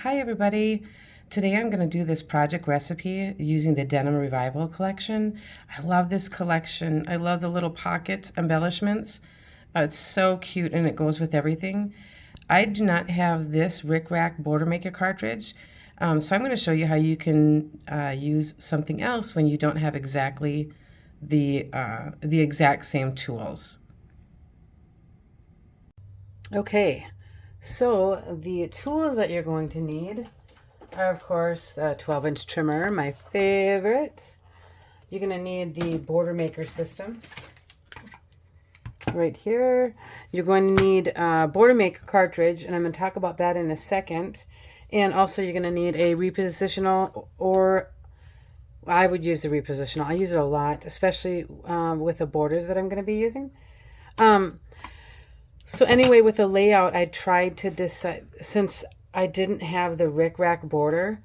Hi everybody. Today I'm going to do this project recipe using the Denim Revival Collection. I love this collection. I love the little pocket embellishments. It's so cute and it goes with everything. I do not have this Rick Rack Border Maker cartridge, so I'm going to show you how you can use something else when you don't have exactly the exact same tools. Okay, so the tools that you're going to need are, of course, the 12-inch trimmer, my favorite. You're going to need the Border Maker system right here. You're going to need a Border Maker cartridge, and I'm going to talk about that in a second. And also you're going to need a repositional, or I would use the repositional. I use it a lot, especially with the borders that I'm going to be using. So anyway, with the layout, I tried to decide, since I didn't have the Rick Rack border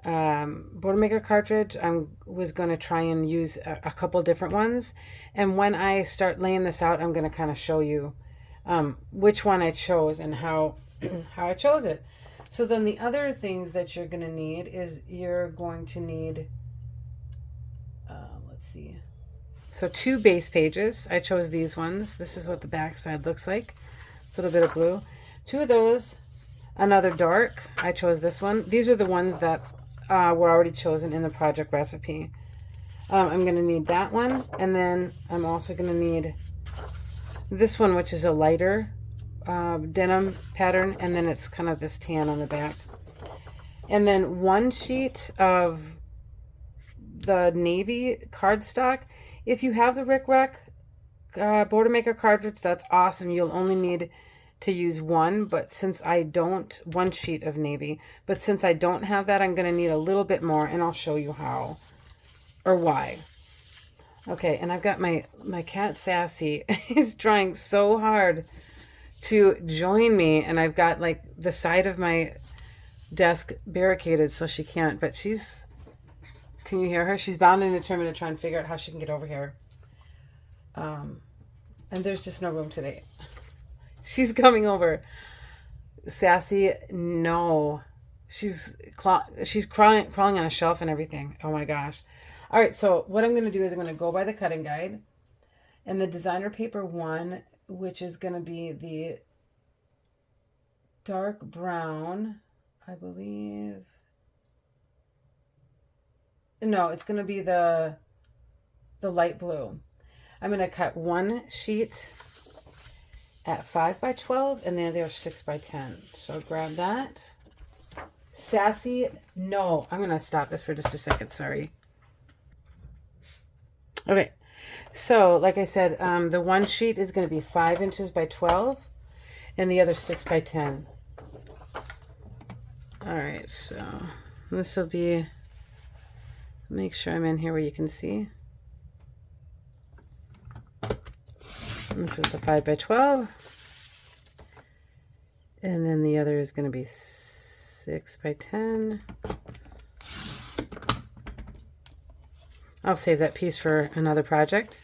maker cartridge, I was going to try and use a couple different ones. And when I start laying this out, I'm going to kind of show you which one I chose and how how I chose it. So then the other things that you're going to need is you're going to need, let's see. So 2 base pages. I chose these ones. This is what the back side looks like. It's a little bit of blue. 2 of those. Another dark. I chose this one. These are the ones that were already chosen in the project recipe. I'm going to need that one. And then I'm also going to need this one, which is a lighter denim pattern. And then it's kind of this tan on the back. And then 1 sheet of the navy cardstock. If you have the Rick Rack Border Maker cartridge, that's awesome. You'll only need to use 1, but since I don't, 1 sheet of navy. But since I don't have that, I'm going to need a little bit more, and I'll show you how or why. Okay, and I've got my cat Sassy is trying so hard to join me, and I've got like the side of my desk barricaded so she can't, but she's, can you hear her? She's bound and determined to try and figure out how she can get over here. And there's just no room today. She's coming over. Sassy, no. She's crawling on a shelf and everything. Oh my gosh. All right, so what I'm going to do is I'm going to go by the cutting guide. And the designer paper 1, which is going to be the dark brown, I believe. No, it's going to be the light blue. I'm going to cut 1 sheet at 5 by 12 and the other 6 by 10. So grab that. Sassy, no. I'm going to stop this for just a second. Sorry. Okay. So like I said, the 1 sheet is going to be 5 inches by 12 and the other 6 by 10. All right. So this will be, make sure I'm in here where you can see. This is the 5 by 12. And then the other is going to be 6 by 10. I'll save that piece for another project.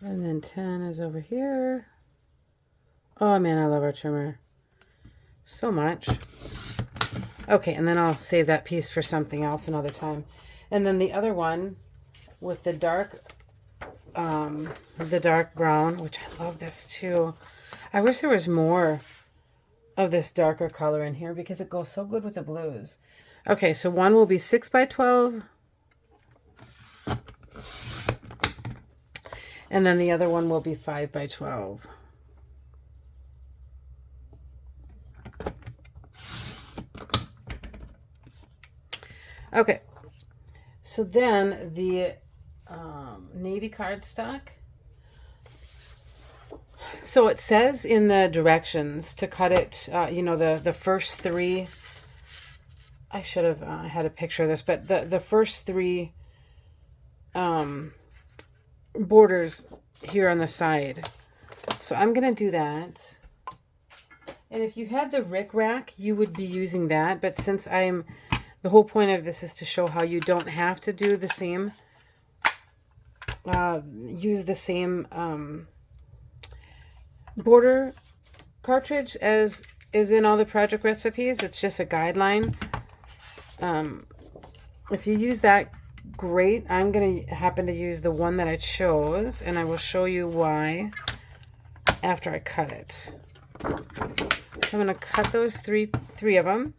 And then 10 is over here. Oh man, I love our trimmer so much. Okay, and then I'll save that piece for something else another time. And then the other one with the dark brown, which I love this too. I wish there was more of this darker color in here because it goes so good with the blues. Okay, so 1 will be 6 by 12. And then the other one will be 5 by 12. Okay, so then the navy cardstock. So it says in the directions to cut it, the first 3. I should have had a picture of this, but the first 3 borders here on the side. So I'm going to do that. And if you had the Rick Rack, you would be using that. But since the whole point of this is to show how you don't have to do the same, use the same border cartridge as is in all the project recipes. It's just a guideline. If you use that, great. I'm going to happen to use the one that I chose, and I will show you why after I cut it. So I'm going to cut those three of them.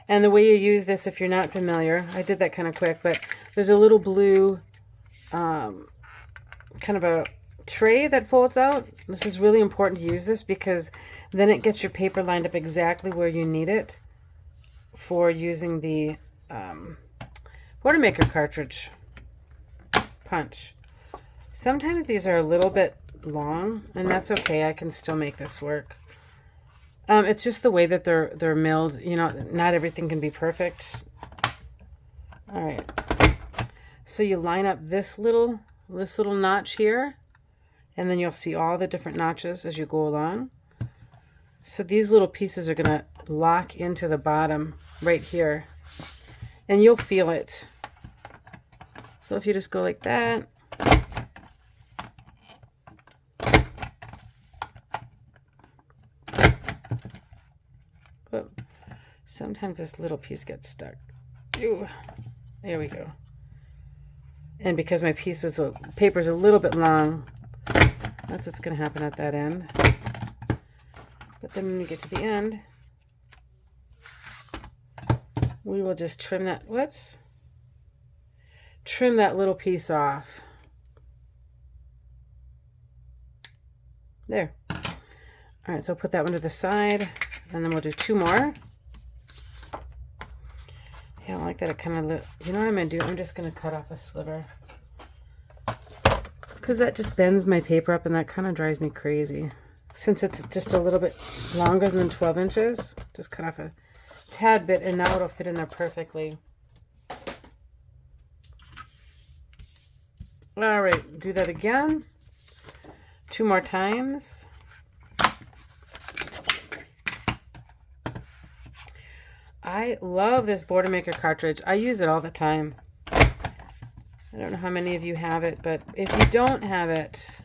And the way you use this, if you're not familiar, I did that kind of quick, but there's a little blue kind of a tray that folds out. This is really important to use this because then it gets your paper lined up exactly where you need it for using the Boilermaker cartridge punch. Sometimes these are a little bit long, and that's okay. I can still make this work. It's just the way that they're milled. You know, not everything can be perfect. All right. So you line up this little notch here, and then you'll see all the different notches as you go along. So these little pieces are going to lock into the bottom right here, and you'll feel it. So if you just go like that, whoop, sometimes this little piece gets stuck. Ew. There we go. And because my paper's a little bit long, that's what's going to happen at that end. But then when we get to the end, we will just trim that, trim that little piece off. There. All right, so I'll put that one to the side, and then we'll do two more. I don't like that it kind of, you know what I'm going to do? I'm just going to cut off a sliver. Because that just bends my paper up, and that kind of drives me crazy. Since it's just a little bit longer than 12 inches, just cut off a tad bit, and now it'll fit in there perfectly. All right, do that again. 2 more times. I love this Boilermaker cartridge. I use it all the time. I don't know how many of you have it, but if you don't have it,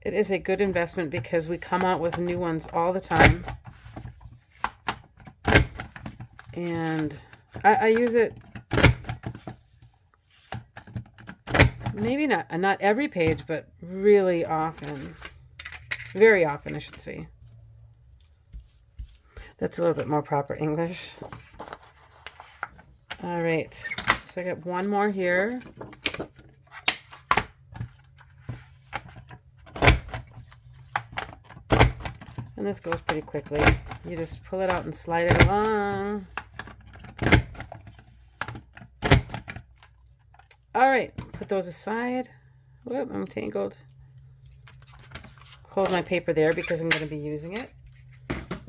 it is a good investment because we come out with new ones all the time. And I use it maybe not every page, but really often. Very often, I should say. That's a little bit more proper English. All right, so I got one more here. And this goes pretty quickly. You just pull it out and slide it along. All right, put those aside. Whoop, I'm tangled. Hold my paper there because I'm going to be using it.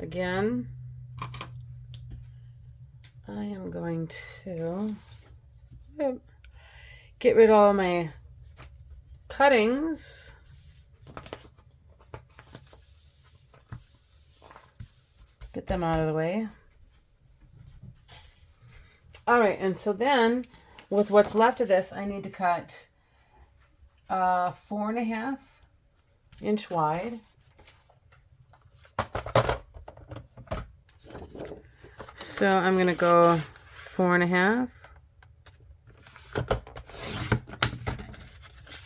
Again, I am going to get rid of all my cuttings. Get them out of the way. All right, and so then with what's left of this, I need to cut 4.5 inch wide. So I'm going to go 4.5.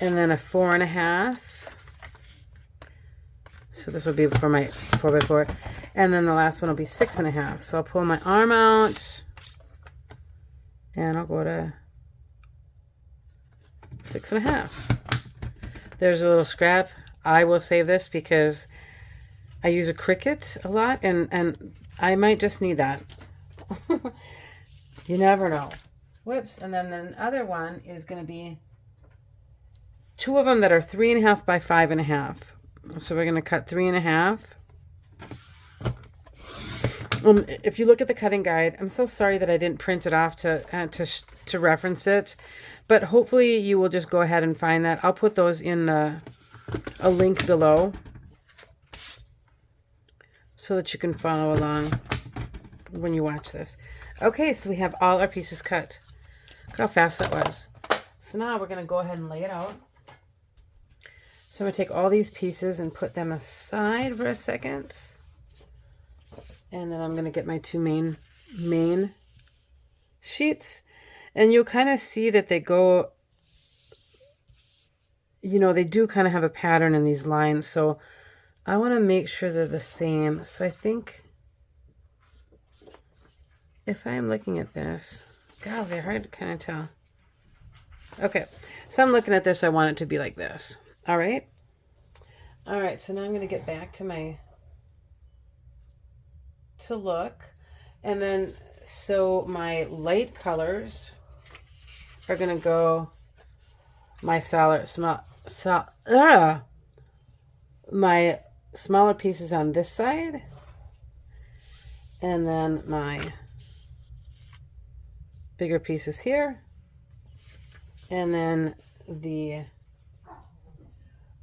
And then a 4.5. So this will be for my 4x4. And then the last one will be 6.5. So I'll pull my arm out. And I'll go to 6.5. There's a little scrap. I will save this because I use a Cricut a lot. And I might just need that. You never know. Whoops. And then the other one is going to be 2 of them that are 3.5 by 5.5. So we're going to cut 3.5. If you look at the cutting guide, I'm so sorry that I didn't print it off to reference it, but hopefully you will just go ahead and find that. I'll put those in a link below so that you can follow along when you watch this. Okay, so we have all our pieces cut. Look how fast that was. So now we're going to go ahead and lay it out. So I'm going to take all these pieces and put them aside for a second. And then I'm going to get my two main sheets. And you'll kind of see that they go, you know, they do kind of have a pattern in these lines. So I want to make sure they're the same. So I think if I'm looking at this, God, they're hard to kind of tell. Okay, so I'm looking at this. I want it to be like this. All right. All right, so now I'm going to get back to look. And then, so my light colors are going to go my my smaller pieces on this side. And then my bigger pieces here. And then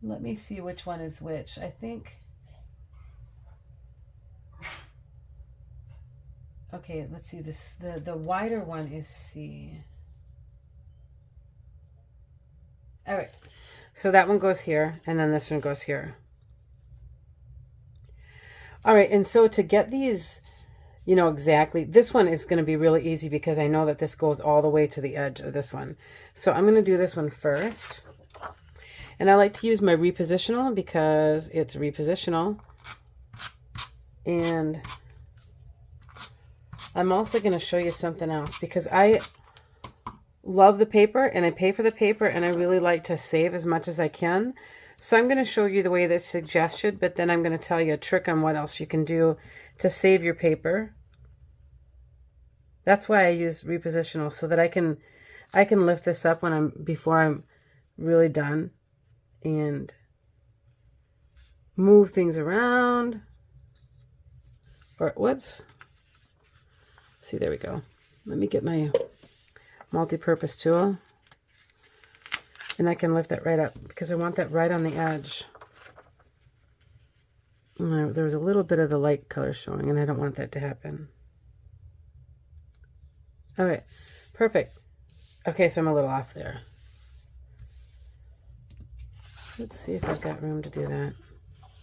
let me see which one is which. I think, okay, let's see this. The wider one is C. All right, so that one goes here, and then this one goes here. All right, and so to get these, you know, exactly, this one is going to be really easy because I know that this goes all the way to the edge of this one. So I'm going to do this one first. And I like to use my repositional because it's repositional. And I'm also going to show you something else because I love the paper and I pay for the paper and I really like to save as much as I can. So I'm going to show you the way that's suggested, but then I'm going to tell you a trick on what else you can do to save your paper. That's why I use repositional, so that I can lift this up before I'm really done and move things around. Or whoops. See, there we go. Let me get my multi-purpose tool. And I can lift that right up because I want that right on the edge. There was a little bit of the light color showing and I don't want that to happen. All right, perfect. Okay, so I'm a little off there. Let's see if I've got room to do that.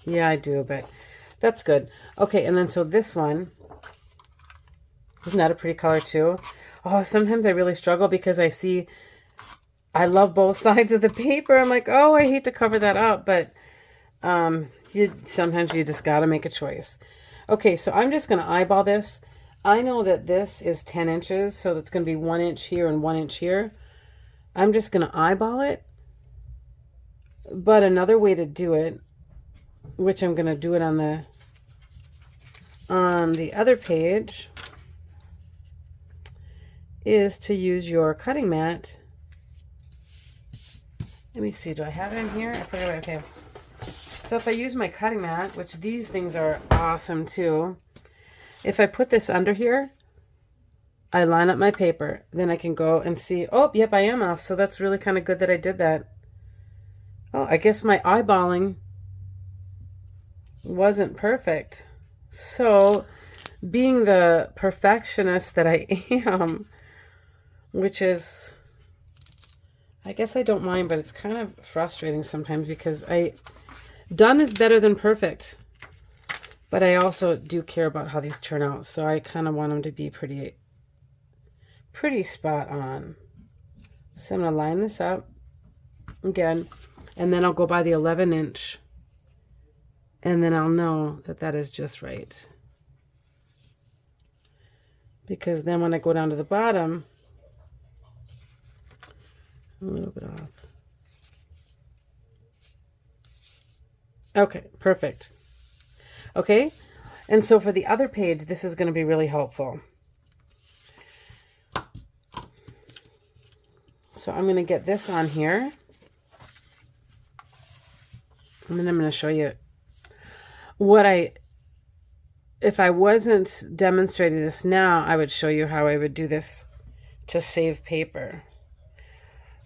Yeah, I do, but that's good. Okay, and then so this one, isn't that a pretty color too? Oh, sometimes I really struggle because I love both sides of the paper. I'm like, oh, I hate to cover that up, but sometimes you just got to make a choice. Okay, so I'm just going to eyeball this. I know that this is 10 inches, so that's going to be 1 inch here and 1 inch here. I'm just going to eyeball it. But another way to do it, which I'm going to do it on the other page, is to use your cutting mat. Let me see, do I have it in here? I put it away, okay. So if I use my cutting mat, which these things are awesome too, if I put this under here, I line up my paper, then I can go and see, oh, yep, I am off. So that's really kind of good that I did that. Oh, I guess my eyeballing wasn't perfect. So being the perfectionist that I am, which is, I guess I don't mind, but it's kind of frustrating sometimes because done is better than perfect. But I also do care about how these turn out. So I kind of want them to be pretty spot on. So I'm going to line this up again. And then I'll go by the 11 inch. And then I'll know that that is just right. Because then when I go down to the bottom, I'm a little bit off. Okay, perfect. Okay, and so for the other page, this is going to be really helpful. So I'm going to get this on here. And then I'm going to show you if I wasn't demonstrating this now, I would show you how I would do this to save paper.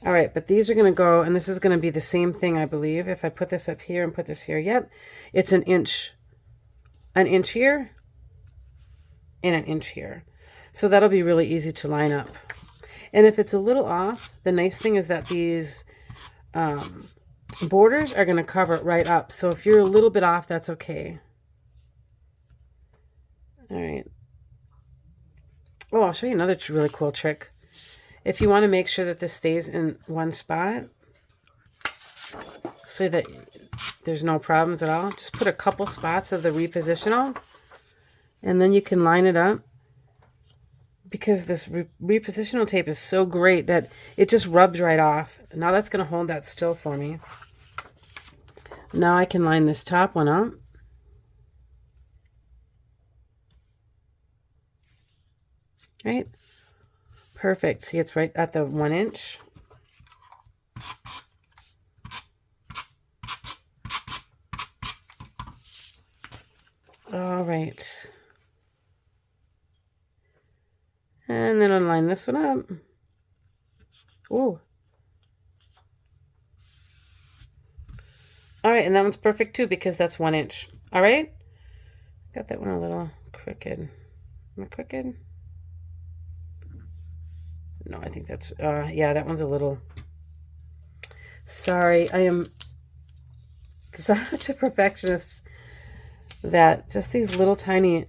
All right, but these are going to go, and this is going to be the same thing, I believe. If I put this up here and put this here, yep, it's an inch here and an inch here. So that'll be really easy to line up. And if it's a little off, the nice thing is that these borders are going to cover it right up. So if you're a little bit off, that's okay. All right. Oh, I'll show you another really cool trick. If you want to make sure that this stays in one spot, so that there's no problems at all, just put a couple spots of the repositional, and then you can line it up. Because this repositional tape is so great that it just rubs right off. Now that's going to hold that still for me. Now I can line this top one up. Right? Perfect. See, it's right at the 1 inch. All right. And then I'll line this one up. Ooh. All right, and that one's perfect too because that's 1 inch. All right? Got that one a little crooked. Am I crooked? No, I think that's, yeah, that one's a little, sorry. I am such a perfectionist that just these little tiny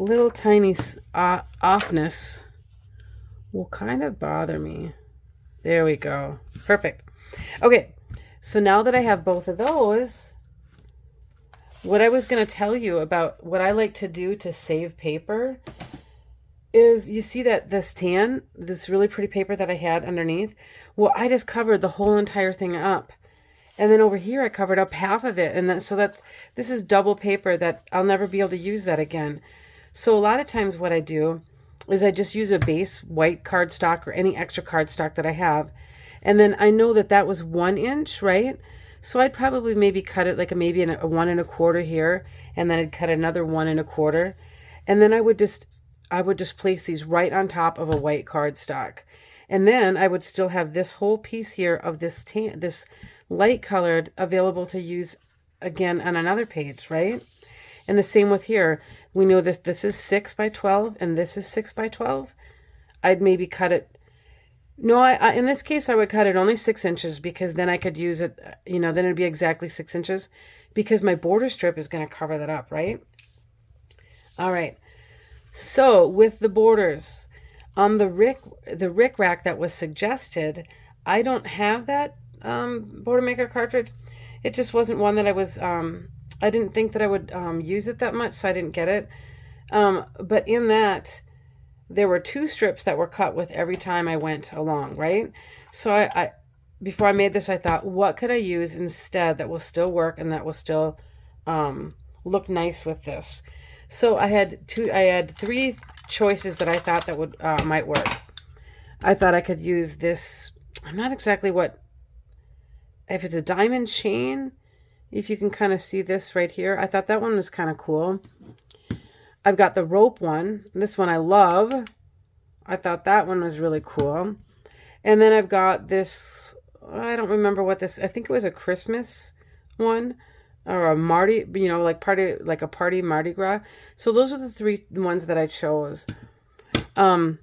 offness will kind of bother me. There we go. Perfect. Okay, so now that I have both of those, what I was going to tell you about what I like to do to save paper is, you see that this tan, this really pretty paper that I had underneath? Well, I just covered the whole entire thing up. And then over here, I covered up half of it. And then, so this is double paper that I'll never be able to use that again. So a lot of times what I do is I just use a base white cardstock or any extra cardstock that I have. And then I know that that was 1 inch, right? So I'd probably maybe cut it like maybe a 1 1/4 here. And then I'd cut another 1 1/4. And then I would just place these right on top of a white cardstock. And then I would still have this whole piece here of this light colored available to use again on another page, right? And the same with here. We know this is 6 by 12 and this is 6 by 12. I'd maybe cut it. No, I in this case, I would cut it only 6 inches because then I could use it, then it'd be exactly 6 inches because my border strip is going to cover that up, right? All right. So with the borders on the Rick Rack that was suggested, I don't have that border maker cartridge. It just wasn't one that I was, I didn't think that I would use it that much, so I didn't get it. But in that, there were 2 strips that were cut with every time I went along, right? So I before I made this, I thought, what could I use instead that will still work and that will still look nice with this? So I had 3 choices that I thought that would might work. I thought I could use this. I'm not exactly if it's a diamond chain, if you can kind of see this right here. I thought that one was kind of cool. I've got the rope one. This one I love. I thought that one was really cool. And then I've got this, I don't remember what this, I think it was a Christmas one. Or a Mardi, like a party Mardi Gras. So those are the 3 ones that I chose. And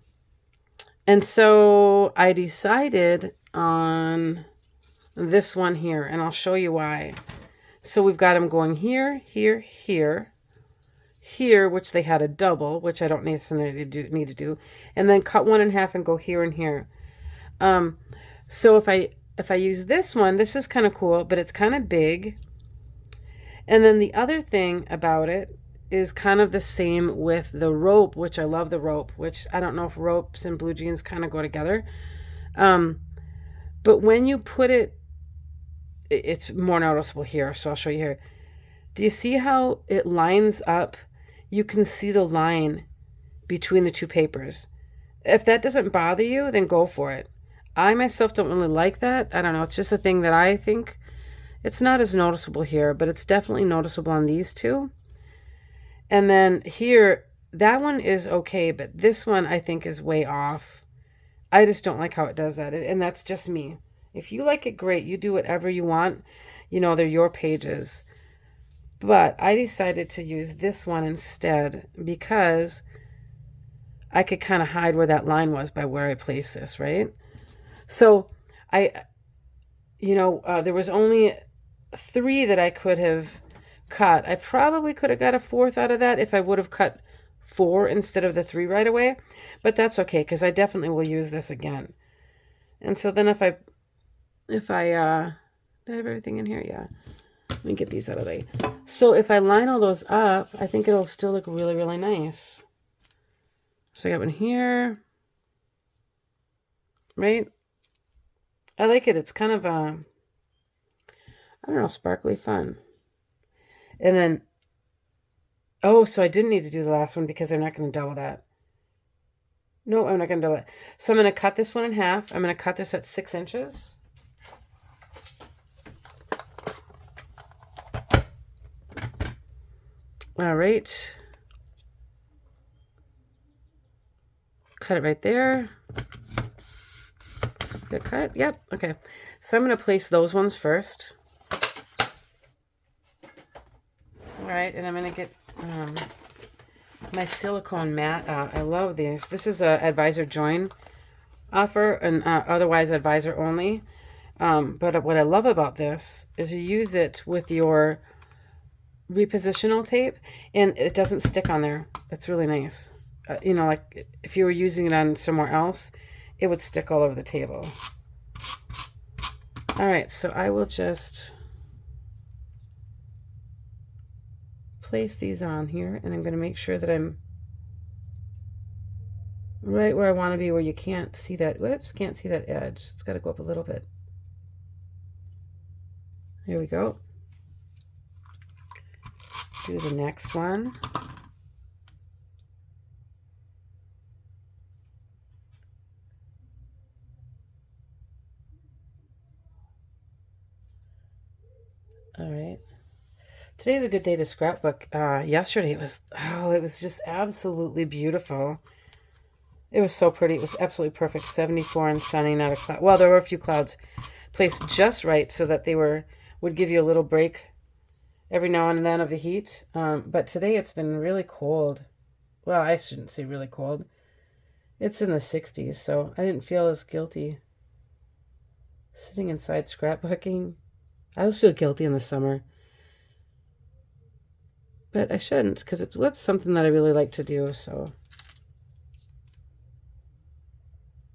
so I decided on this one here, and I'll show you why. So we've got them going here, here, here, here, which they had a double, which I don't necessarily need to do, and then cut 1 in half and go here and here. So if I use this one, this is kind of cool, but it's kind of big. And then the other thing about it is kind of the same with the rope, which I love the rope, which I don't know if ropes and blue jeans kind of go together. But when you put it, it's more noticeable here. So I'll show you here. Do you see how it lines up? You can see the line between the 2 papers. If that doesn't bother you, then go for it. I myself don't really like that. I don't know. It's just a thing that I think. It's not as noticeable here, but it's definitely noticeable on these 2. And then here, that one is okay, but this one I think is way off. I just don't like how it does that, and that's just me. If you like it, great. You do whatever you want. They're your pages. But I decided to use this one instead because I could kind of hide where that line was by where I placed this, right? So there was only 3 that I could have cut. I probably could have got a 4th out of that if I would have cut 4 instead of the 3 right away, but that's okay because I definitely will use this again. And so then if I did I have everything in here? Yeah. Let me get these out of the way. So if I line all those up, I think it'll still look really, really nice. So I got one here, right? I like it. It's kind of, I don't know, sparkly fun. And then, oh, so I didn't need to do the last one because I'm not going to double that. No, I'm not going to double it. So I'm going to cut this one in half. I'm going to cut this at 6 inches. All right. Cut it right there. Did it cut? Yep. Okay. So I'm going to place those ones first. All right. And I'm going to get my silicone mat out. I love these. This is a advisor join offer and otherwise advisor only. But what I love about this is you use it with your repositional tape and it doesn't stick on there. It's really nice. You know, like if you were using it on somewhere else, it would stick all over the table. All right, so I will just place these on here, and I'm going to make sure that I'm right where I want to be, where you can't see that. Whoops, can't see that edge. It's got to go up a little bit. There we go. Do the next one. All right. Today's a good day to scrapbook. Yesterday it was just absolutely beautiful. It was so pretty. It was absolutely perfect. 74 and sunny, not a cloud. Well, there were a few clouds placed just right so that they would give you a little break every now and then of the heat. But today it's been really cold. Well, I shouldn't say really cold. It's in the 60s, so I didn't feel as guilty sitting inside scrapbooking. I always feel guilty in the summer. But I shouldn't because it's something that I really like to do, so.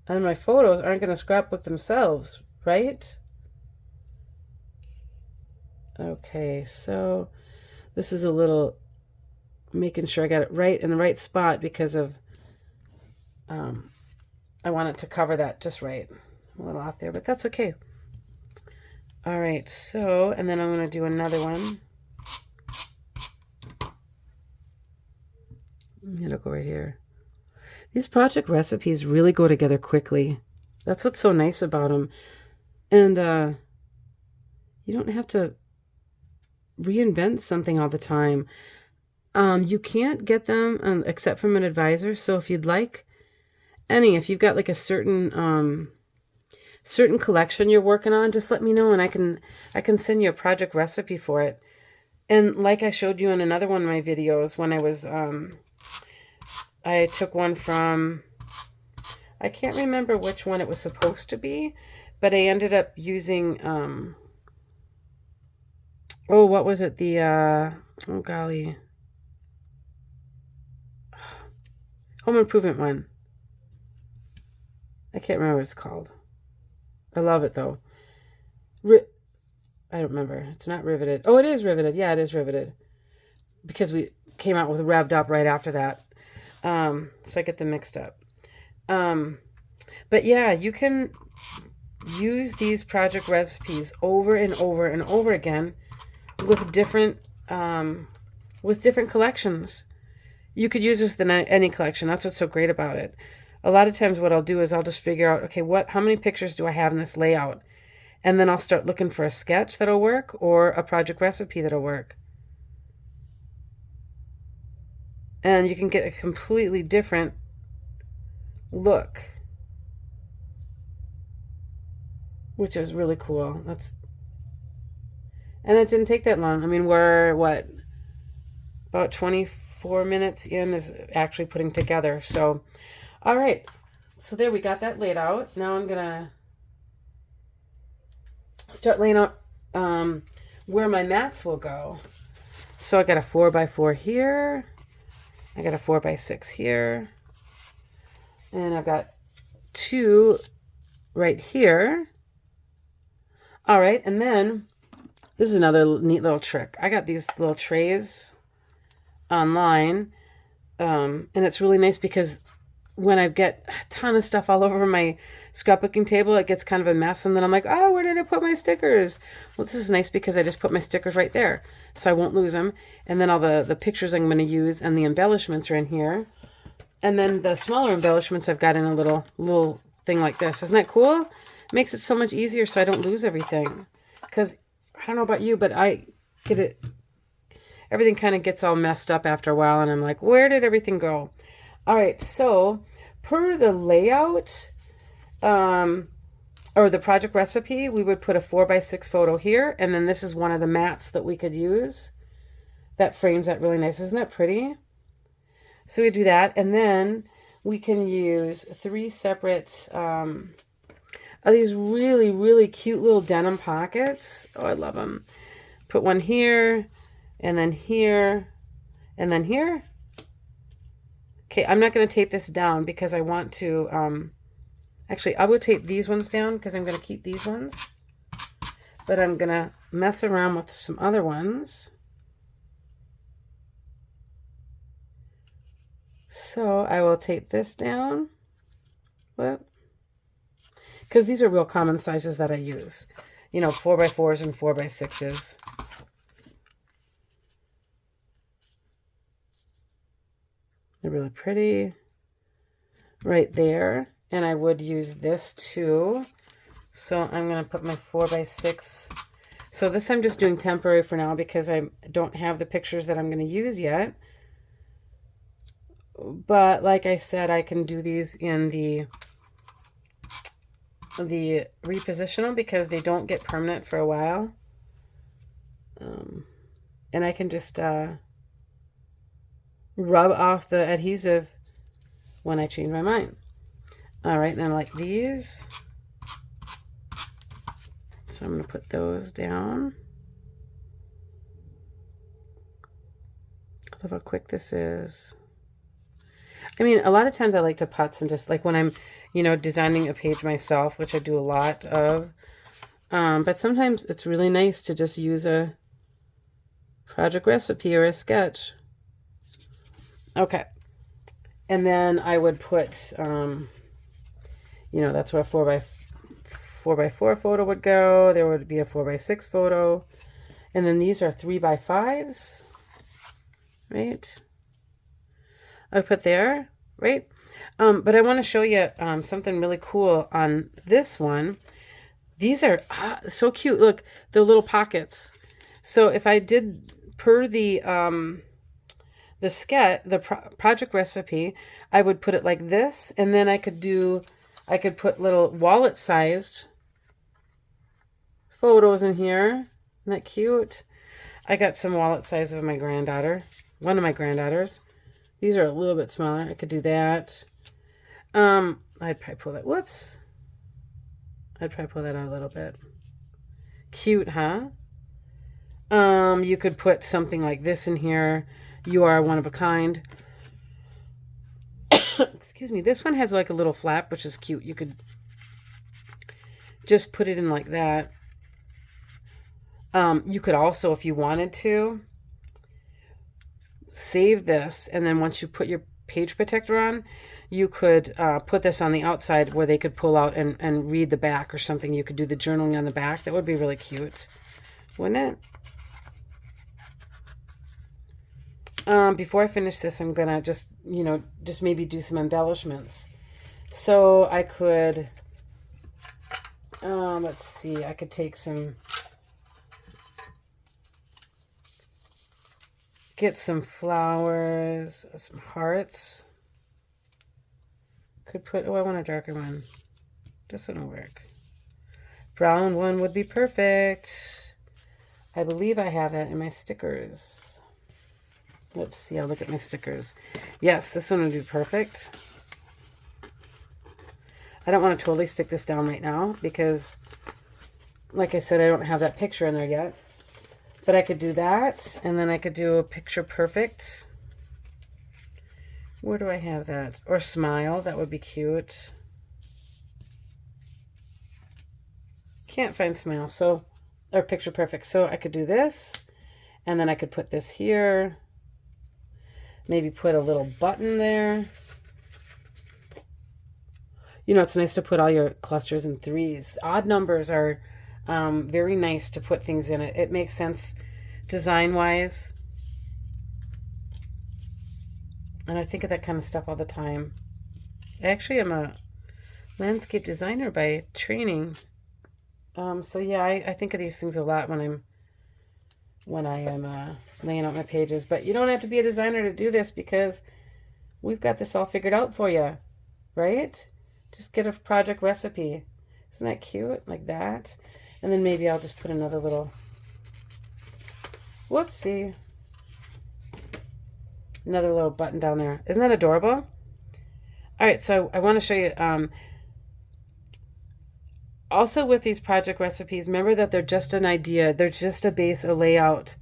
And my photos aren't going to scrapbook themselves, right? Okay, so this is a little making sure I got it right in the right spot because of I want it to cover that just right. I'm a little off there, but that's okay. All right, so, and then I'm going to do another one. It'll go right here. These project recipes really go together quickly. That's what's so nice about them. And you don't have to reinvent something all the time. You can't get them except from an advisor. So if you'd like if you've got like a certain collection you're working on, just let me know and I can send you a project recipe for it. And like I showed you in another one of my videos when I was I took one from, I can't remember which one it was supposed to be, but I ended up using what was it? The oh golly, home improvement one. I can't remember what it's called. I love it though. I don't remember. It's not riveted. Oh, it is riveted. Yeah, it is riveted. Because we came out with revved up right after that. So I get them mixed up. But yeah, you can use these project recipes over and over and over again with different collections. You could use this in any collection. That's what's so great about it. A lot of times what I'll do is I'll just figure out, okay, how many pictures do I have in this layout? And then I'll start looking for a sketch that'll work or a project recipe that'll work. And you can get a completely different look, which is really cool. And it didn't take that long. I mean, we're, about 24 minutes in is actually putting together. So, all right. So there, we got that laid out. Now I'm going to start laying out where my mats will go. So I got a 4x4 here. I got a 4x6 here. And I've got 2 right here. All right, and then this is another neat little trick. I got these little trays online, and it's really nice because when I get a ton of stuff all over my scrapbooking table, it gets kind of a mess, and then I'm like, oh, where did I put my stickers? Well, this is nice because I just put my stickers right there, so I won't lose them. And then all the pictures I'm going to use and the embellishments are in here. And then the smaller embellishments I've got in a little thing like this. Isn't that cool? It makes it so much easier so I don't lose everything. Because I don't know about you, but I get it. Everything kind of gets all messed up after a while, and I'm like, where did everything go? All right, so per the layout or the project recipe, we would put a 4x6 photo here, and then this is one of the mats that we could use that frames that really nice. Isn't that pretty? So we do that, and then we can use 3 separate of these really, really cute little denim pockets. Oh, I love them. Put one here, and then here, and then here. Okay, I'm not going to tape this down because I want to, actually, I will tape these ones down because I'm going to keep these ones. But I'm going to mess around with some other ones. So I will tape this down. Whoop. Because these are real common sizes that I use. You know, 4x4s and 4x6s. They're really pretty. Right there. And I would use this too. So I'm going to put my 4x6. So this I'm just doing temporary for now because I don't have the pictures that I'm going to use yet. But like I said, I can do these in the repositional because they don't get permanent for a while. And I can just rub off the adhesive when I change my mind. All right, then like these. So I'm going to put those down. Look how quick this is. I mean, a lot of times I like to putz and just like when I'm, you know, designing a page myself, which I do a lot of. But sometimes it's really nice to just use a project recipe or a sketch. Okay. And then I would put, you know, that's where a 4x4 photo would go. There would be a 4x6 photo. And then these are 3x5s, right? I put there, right? But I want to show you something really cool on this one. These are so cute. Look, the little pockets. So if I did per the sketch, the project recipe, I would put it like this, and then I could put little wallet-sized photos in here. Isn't that cute? I got some wallet size of my granddaughter, one of my granddaughters. These are a little bit smaller. I could do that. I'd probably pull that. Whoops. I'd probably pull that out a little bit. Cute, huh? You could put something like this in here. You are one of a kind. Excuse me. This one has like a little flap, which is cute. You could just put it in like that. You could also, if you wanted to, save this, and then once you put your page protector on, you could put this on the outside where they could pull out and read the back or something. You could do the journaling on the back. That would be really cute, wouldn't it? Before I finish this, I'm gonna just maybe do some embellishments. So I could, let's see, I could take get some flowers, some hearts. Could put, oh, I want a darker one. This one will work. Brown one would be perfect. I believe I have that in my stickers. Let's see, I'll look at my stickers. Yes, this one would be perfect. I don't want to totally stick this down right now because, like I said, I don't have that picture in there yet. But I could do that, and then I could do a picture perfect. Where do I have that? Or smile, that would be cute. Can't find smile, so, or picture perfect. So I could do this, and then I could put this here. Maybe put a little button there. You know, it's nice to put all your clusters in threes. Odd numbers are very nice to put things in it. It makes sense design-wise. And I think of that kind of stuff all the time. I actually am a landscape designer by training. So yeah, I think of these things a lot when I am laying out my pages. But you don't have to be a designer to do this because we've got this all figured out for you, right? Just get a project recipe. Isn't that cute? Like that. And then maybe I'll just put another little, whoopsie, another little button down there. Isn't that adorable? All right, so I want to show you, also with these project recipes, remember that they're just an idea. They're just a base, a layout.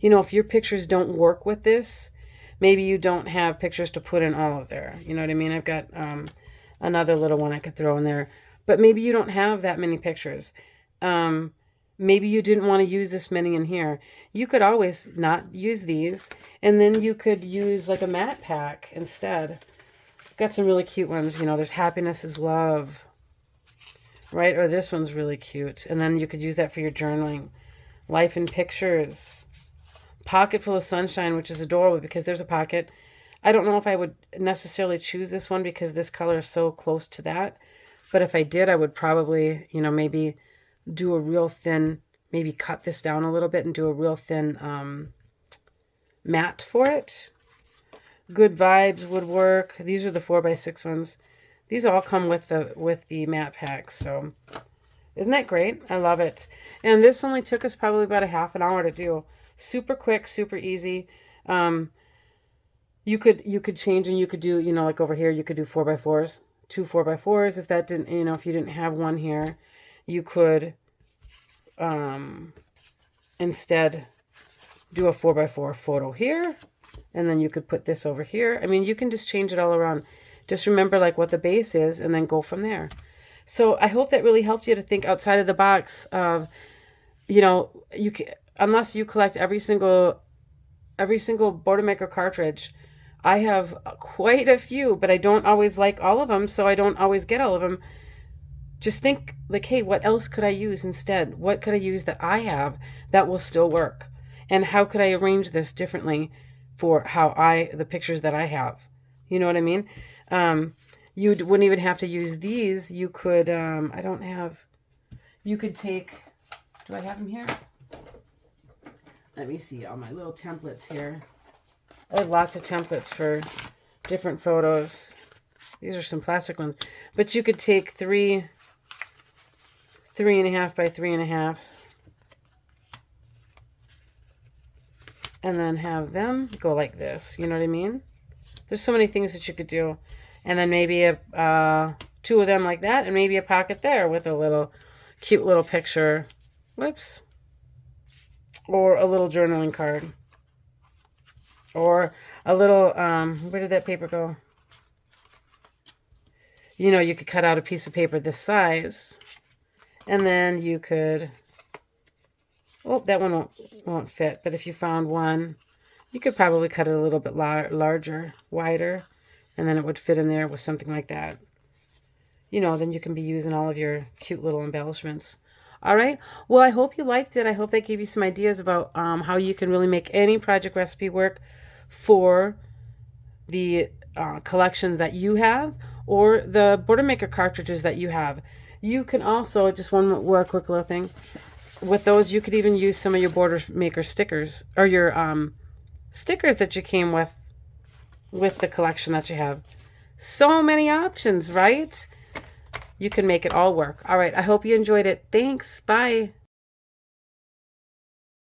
You know, if your pictures don't work with this, maybe you don't have pictures to put in all of there. You know what I mean? I've got another little one I could throw in there. But maybe you don't have that many pictures. Maybe you didn't want to use this many in here. You could always not use these. And then you could use like a matte pack instead. Got some really cute ones. You know, there's Happiness is Love. Right? Or this one's really cute. And then you could use that for your journaling. Life in Pictures. Pocket Full of Sunshine, which is adorable because there's a pocket. I don't know if I would necessarily choose this one because this color is so close to that. But if I did, I would probably, you know, maybe do a real thin, maybe cut this down a little bit and do a real thin matte for it. Good Vibes would work. These are the 4x6 ones. These all come with the matte packs, so isn't that great? I love it. And this only took us probably about a half an hour to do. Super quick, super easy. You could change and you could do, you know, like over here, you could do 4x4s, 2 4x4s. If that didn't, you know, if you didn't have one here, you could instead do a 4x4 photo here, and then you could put this over here. I mean, you can just change it all around. Just remember like what the base is and then go from there. So I hope that really helped you to think outside of the box of, you know, you can, unless you collect every single Boilermaker cartridge. I have quite a few, but I don't always like all of them, so I don't always get all of them. Just think like, hey, what else could I use instead? What could I use that I have that will still work? And how could I arrange this differently for the pictures that I have? You know what I mean? You wouldn't even have to use these. You could, you could take, do I have them here? Let me see all my little templates here. I have lots of templates for different photos. These are some plastic ones. But you could take 3.5 by 3.5s. And then have them go like this. You know what I mean? There's so many things that you could do. And then maybe 2 of them like that. And maybe a pocket there with a little cute little picture. Whoops. Or a little journaling card. Or a little, where did that paper go? You know, you could cut out a piece of paper this size. And then you could, oh, that one won't fit. But if you found one, you could probably cut it a little bit larger, wider. And then it would fit in there with something like that. You know, then you can be using all of your cute little embellishments. All right. Well, I hope you liked it. I hope that gave you some ideas about how you can really make any project recipe work for the collections that you have or the Boilermaker cartridges that you have. You can also, just one more quick little thing, with those you could even use some of your Boilermaker stickers or your stickers that you came with the collection that you have. So many options, right? You can make it all work. All right. I hope you enjoyed it. Thanks. Bye.